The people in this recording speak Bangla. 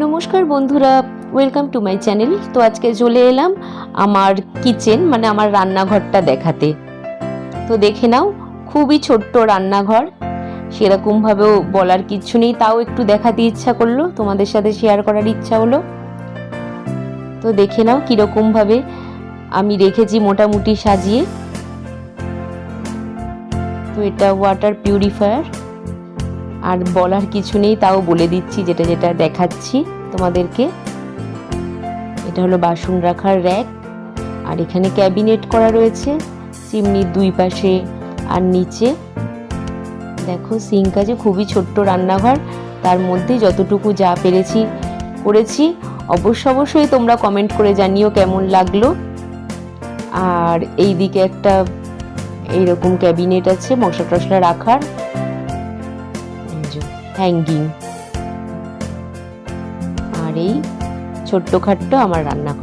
নমস্কার বন্ধুরা, ওয়েলকাম টু মাই চ্যানেল। তো আজকে চলে এলাম আমার কিচেন মানে আমার রান্নাঘরটা দেখাতে। তো দেখে নাও, খুবই ছোট্ট রান্নাঘর, সেরকমভাবেও বলার কিছু নেই, তাও একটু দেখাতে ইচ্ছা করলো, তোমাদের সাথে শেয়ার করার ইচ্ছা হলো। তো দেখে নাও কীরকমভাবে আমি রেখেছি মোটামুটি সাজিয়ে। তো এটা ওয়াটার পিউরিফায়ার, আর বলার কিছু নেই, তাও বলে দিচ্ছি যেটা যেটা দেখাচ্ছি তোমাদেরকে। এটা হলো বাসন রাখার র্যাক, আর এখানে ক্যাবিনেট করা রয়েছে চিমনির দুই পাশে আর নিচে। দেখো সিঙ্ক আছে, খুবই ছোট্ট রান্নাঘর, তার মধ্যে যতটুকু যা পেরেছি করেছি। অবশ্যই তোমরা কমেন্ট করে জানিও কেমন লাগলো। আর এই দিকে একটা এইরকম ক্যাবিনেট আছে মশলা টশলা রাখার, হ্যাঙ্গিং। আর এই ছোট্ট খাট্ট আমার রান্নাঘর।